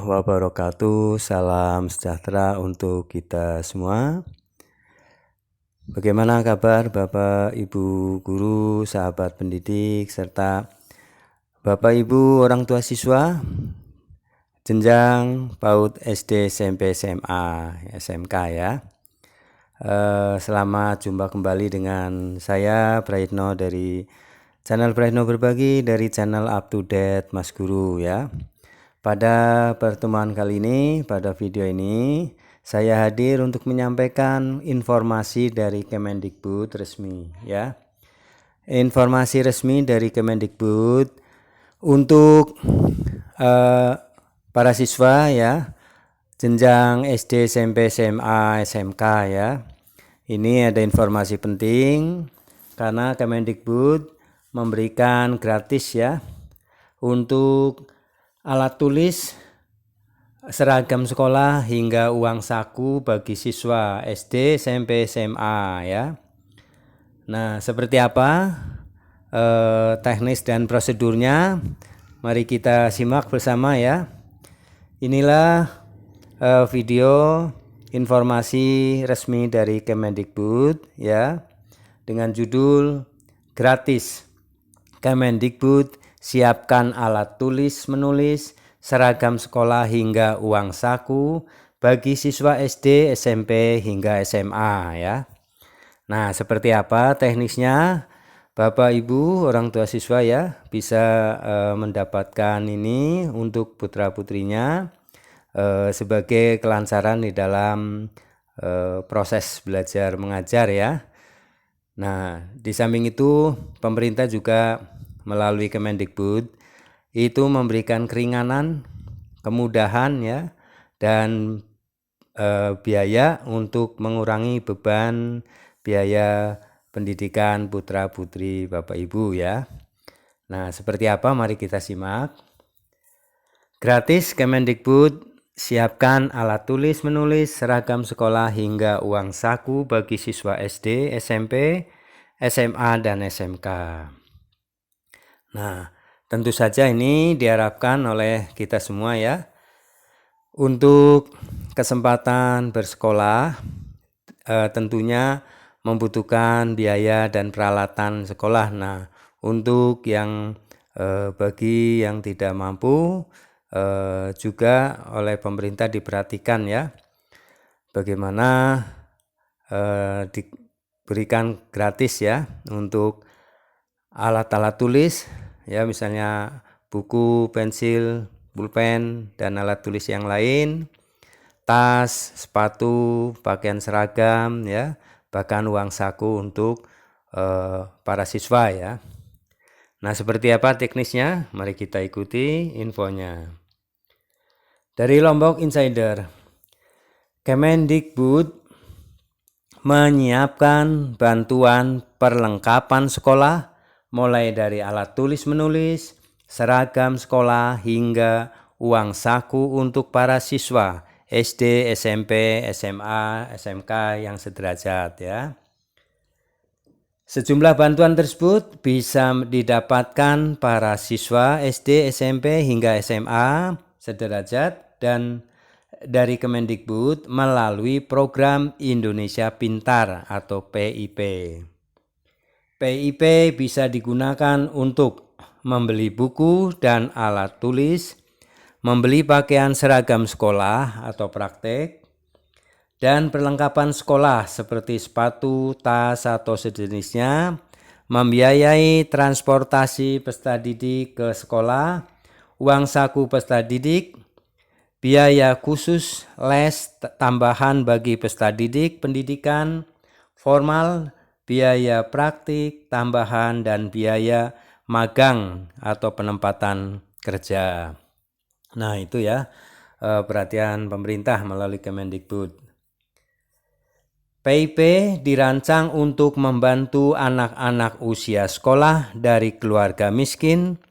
Wabarakatuh, salam sejahtera untuk kita semua. Bagaimana kabar Bapak, Ibu, guru, sahabat pendidik, serta Bapak, Ibu, orang tua siswa, jenjang PAUD SD, SMP, SMA, SMK ya. Selamat jumpa kembali dengan saya, Praitno, dari channel Praitno Berbagi, dari channel Up to Date Mas Guru ya. Pada pertemuan kali ini, pada video ini, saya hadir untuk menyampaikan informasi dari Kemendikbud resmi ya. Informasi resmi dari Kemendikbud untuk para siswa ya, jenjang SD, SMP, SMA, SMK ya. Ini ada informasi penting karena Kemendikbud memberikan gratis ya untuk alat tulis, seragam sekolah hingga uang saku bagi siswa SD, SMP, SMA ya. Nah, seperti apa teknis dan prosedurnya? Mari kita simak bersama ya. Inilah video informasi resmi dari Kemendikbud ya, dengan judul gratis. Kemendikbud siapkan alat tulis menulis, seragam sekolah hingga uang saku bagi siswa SD, SMP hingga SMA ya. Nah, seperti apa teknisnya? Bapak, Ibu, orang tua siswa ya bisa mendapatkan ini untuk putra-putrinya sebagai kelancaran di dalam proses belajar mengajar ya. Nah, di samping itu pemerintah juga melalui Kemendikbud itu memberikan keringanan, kemudahan ya, dan biaya untuk mengurangi beban biaya pendidikan putra-putri Bapak Ibu ya. Nah, seperti apa? Mari kita simak. Gratis Kemendikbud siapkan alat tulis menulis, seragam sekolah hingga uang saku bagi siswa SD, SMP, SMA, dan SMK. Nah, tentu saja ini diharapkan oleh kita semua ya. Untuk kesempatan bersekolah tentunya membutuhkan biaya dan peralatan sekolah. Nah, untuk yang bagi yang tidak mampu juga oleh pemerintah diperhatikan ya. Bagaimana diberikan gratis ya untuk alat-alat tulis ya, misalnya buku, pensil, pulpen, dan alat tulis yang lain, tas, sepatu, pakaian seragam ya, bahkan uang saku untuk para siswa ya. Nah, seperti apa teknisnya? Mari kita ikuti infonya. Dari Lombok Insider, Kemendikbud menyiapkan bantuan perlengkapan sekolah mulai dari alat tulis menulis, seragam sekolah hingga uang saku untuk para siswa SD, SMP, SMA, SMK yang sederajat ya. Sejumlah bantuan tersebut bisa didapatkan para siswa SD, SMP hingga SMA sederajat dan dari Kemendikbud melalui program Indonesia Pintar atau PIP. PIP bisa digunakan untuk membeli buku dan alat tulis, membeli pakaian seragam sekolah atau praktek, dan perlengkapan sekolah seperti sepatu, tas, atau sejenisnya, membiayai transportasi peserta didik ke sekolah, uang saku peserta didik, biaya khusus les tambahan bagi peserta didik pendidikan formal, biaya praktik tambahan, dan biaya magang atau penempatan kerja. Nah, itu ya perhatian pemerintah melalui Kemendikbud. PIP dirancang untuk membantu anak-anak usia sekolah dari keluarga miskin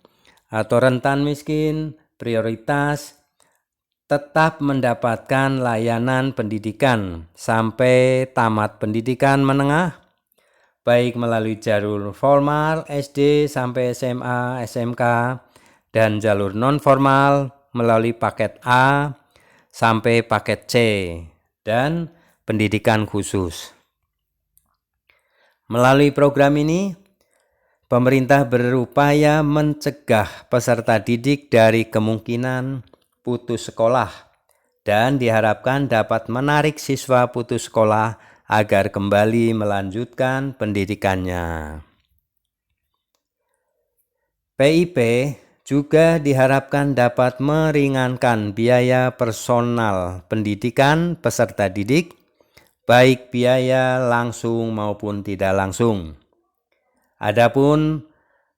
atau rentan miskin, prioritas, tetap mendapatkan layanan pendidikan sampai tamat pendidikan menengah, baik melalui jalur formal SD sampai SMA, SMK, dan jalur non-formal melalui paket A sampai paket C dan pendidikan khusus. Melalui program ini, pemerintah berupaya mencegah peserta didik dari kemungkinan putus sekolah dan diharapkan dapat menarik siswa putus sekolah agar kembali melanjutkan pendidikannya. PIP juga diharapkan dapat meringankan biaya personal pendidikan peserta didik, baik biaya langsung maupun tidak langsung. Adapun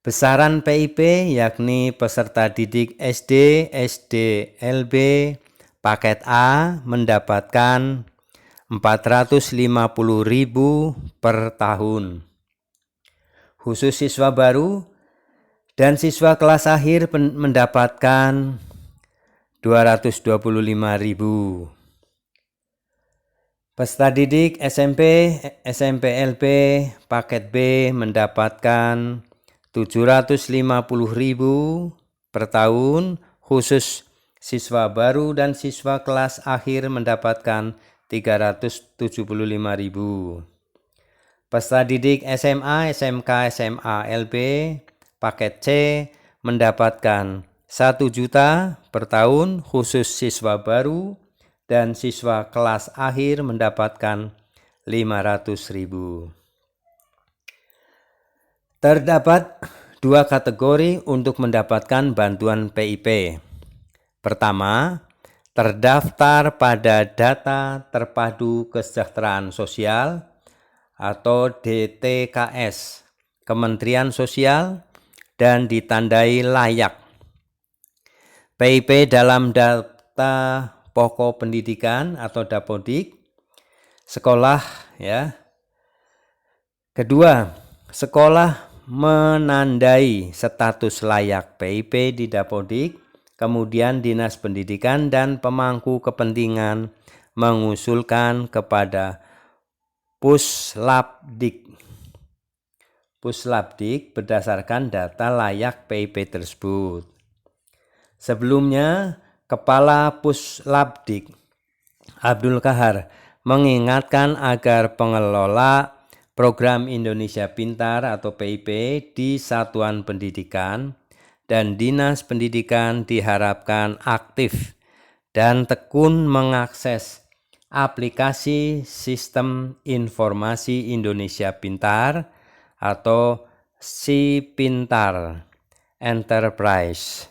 besaran PIP yakni peserta didik SD, SD-LB, paket A mendapatkan Rp450.000 per tahun. Khusus siswa baru dan siswa kelas akhir mendapatkan Rp225.000. Peserta didik SMP, SMP-LB, paket B mendapatkan Rp750.000 per tahun. Khusus siswa baru dan siswa kelas akhir mendapatkan Rp375.000. Peserta didik SMA, SMK, SMA, LB, paket C mendapatkan Rp1 juta per tahun. Khusus siswa baru dan siswa kelas akhir mendapatkan Rp500.000. Terdapat dua kategori untuk mendapatkan bantuan PIP. Pertama, terdaftar pada Data Terpadu Kesejahteraan Sosial atau DTKS Kementerian Sosial dan ditandai layak. PIP dalam data pokok pendidikan atau Dapodik sekolah ya. Kedua, sekolah menandai status layak PIP di Dapodik, kemudian Dinas Pendidikan dan pemangku kepentingan mengusulkan kepada Puslapdik berdasarkan data layak PIP tersebut. Sebelumnya, Kepala Puslapdik Abdul Kahar mengingatkan agar pengelola Program Indonesia Pintar atau PIP di satuan pendidikan dan Dinas Pendidikan diharapkan aktif dan tekun mengakses aplikasi Sistem Informasi Indonesia Pintar atau SIPintar Enterprise.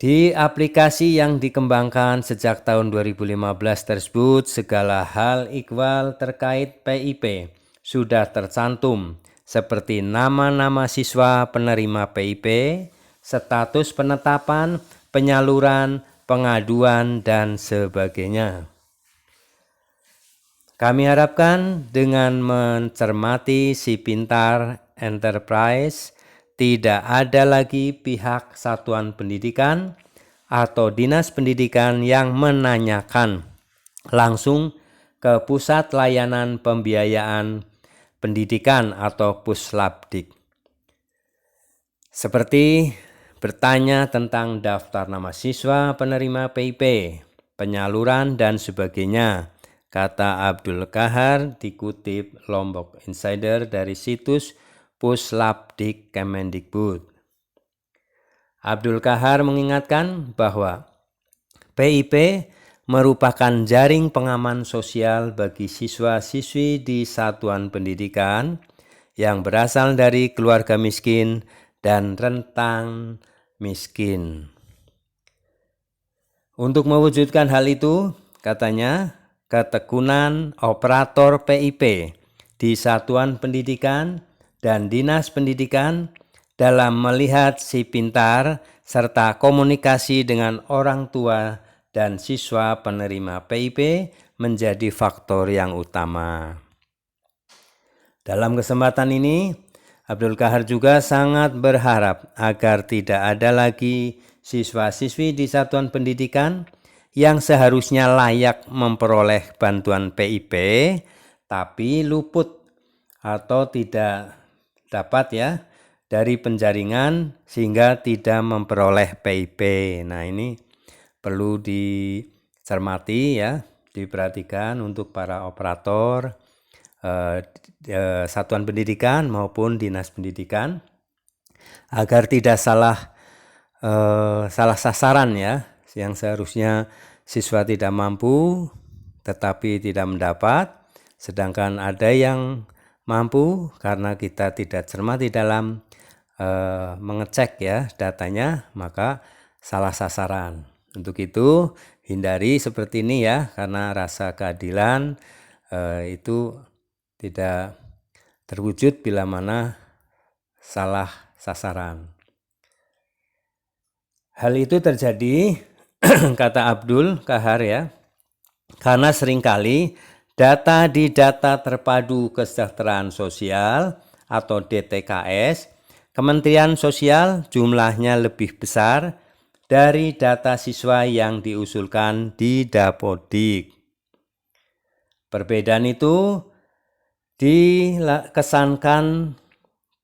Di aplikasi yang dikembangkan sejak tahun 2015 tersebut, segala hal ihwal terkait PIP sudah tercantum seperti nama-nama siswa penerima PIP, status penetapan, penyaluran, pengaduan, dan sebagainya. Kami harapkan dengan mencermati SIPintar Enterprise, tidak ada lagi pihak satuan pendidikan atau dinas pendidikan yang menanyakan langsung ke Pusat Layanan Pembiayaan Pendidikan atau Puslapdik. Seperti bertanya tentang daftar nama siswa penerima PIP, penyaluran, dan sebagainya, kata Abdul Kahar dikutip Lombok Insider dari situs Puslapdik Kemendikbud. Abdul Kahar mengingatkan bahwa PIP merupakan jaring pengaman sosial bagi siswa-siswi di satuan pendidikan yang berasal dari keluarga miskin dan rentan miskin. Untuk mewujudkan hal itu, katanya, ketekunan operator PIP di satuan pendidikan dan dinas pendidikan dalam melihat SIPintar serta komunikasi dengan orang tua dan siswa penerima PIP menjadi faktor yang utama. Dalam kesempatan ini, Abdul Kahar juga sangat berharap agar tidak ada lagi siswa-siswi di satuan pendidikan yang seharusnya layak memperoleh bantuan PIP tapi luput atau tidak dapat dari penjaringan sehingga tidak memperoleh PIP. Nah, ini perlu dicermati ya, diperhatikan untuk para operator satuan pendidikan maupun dinas pendidikan agar tidak salah sasaran ya, yang seharusnya siswa tidak mampu tetapi tidak mendapat, sedangkan ada yang mampu karena kita tidak cermat di dalam mengecek ya datanya, maka salah sasaran. Untuk itu hindari seperti ini ya, karena rasa keadilan itu tidak terwujud bila mana salah sasaran. Hal itu terjadi kata Abdul Kahar ya, karena seringkali data di Data Terpadu Kesejahteraan Sosial atau DTKS Kementerian Sosial jumlahnya lebih besar dari data siswa yang diusulkan di Dapodik. Perbedaan itu dikesankan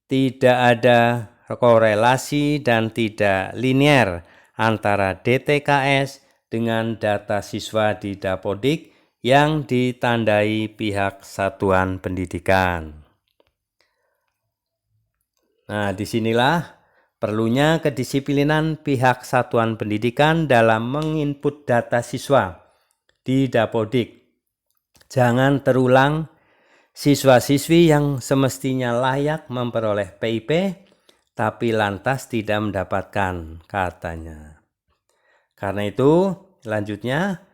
tidak ada korelasi dan tidak linear antara DTKS dengan data siswa di Dapodik yang ditandai pihak satuan pendidikan. Nah, disinilah perlunya kedisiplinan pihak satuan pendidikan dalam menginput data siswa di Dapodik. Jangan terulang siswa-siswi yang semestinya layak memperoleh PIP tapi lantas tidak mendapatkan, katanya. Karena itu, selanjutnya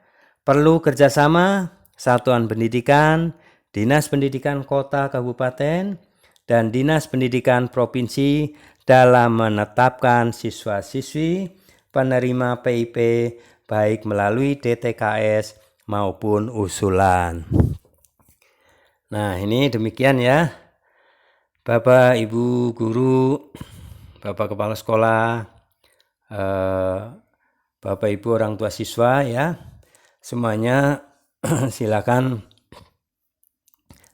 perlu kerjasama satuan pendidikan, dinas pendidikan kota kabupaten, dan dinas pendidikan provinsi dalam menetapkan siswa-siswi penerima PIP baik melalui DTKS maupun usulan. Nah, ini demikian ya, Bapak, Ibu, Guru, Bapak Kepala Sekolah, Bapak Ibu orang tua siswa ya, semuanya silakan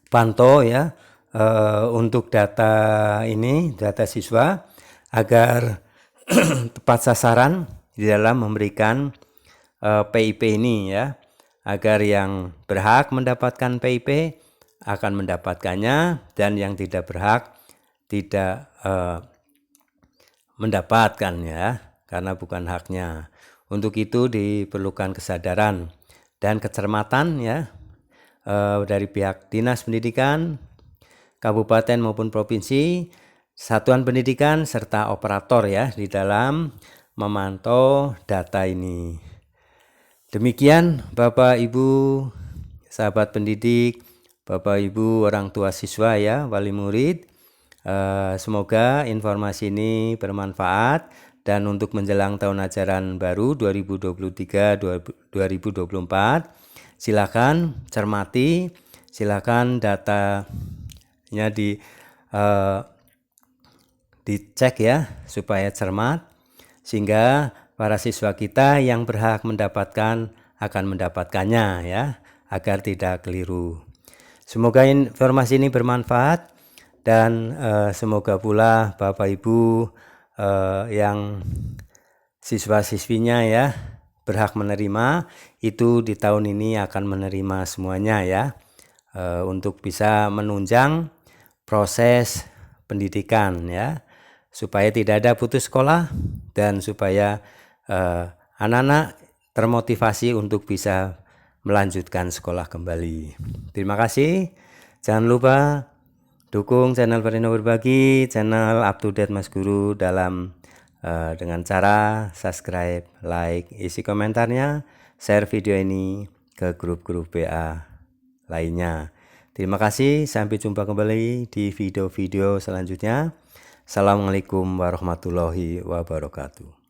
pantau ya untuk data ini, data siswa agar tepat sasaran di dalam memberikan PIP ini ya, agar yang berhak mendapatkan PIP akan mendapatkannya dan yang tidak berhak tidak mendapatkan ya, karena bukan haknya. Untuk itu diperlukan kesadaran dan kecermatan ya dari pihak dinas pendidikan, kabupaten maupun provinsi, satuan pendidikan serta operator ya di dalam memantau data ini. Demikian Bapak Ibu sahabat pendidik, Bapak Ibu orang tua siswa ya, wali murid. Semoga informasi ini bermanfaat, dan untuk menjelang tahun ajaran baru 2023-2024 silakan cermati, silakan datanya dicek ya supaya cermat, sehingga para siswa kita yang berhak mendapatkan akan mendapatkannya ya, agar tidak keliru. Semoga informasi ini bermanfaat, dan semoga pula Bapak Ibu yang siswa-siswinya ya berhak menerima itu di tahun ini akan menerima semuanya ya, untuk bisa menunjang proses pendidikan ya, supaya tidak ada putus sekolah dan supaya anak-anak termotivasi untuk bisa melanjutkan sekolah kembali. Terima kasih. Jangan lupa dukung channel Perino Berbagi, channel Up to Date Mas Guru dalam dengan cara subscribe, like, isi komentarnya, share video ini ke grup-grup WA lainnya. Terima kasih, sampai jumpa kembali di video-video selanjutnya. Assalamualaikum warahmatullahi wabarakatuh.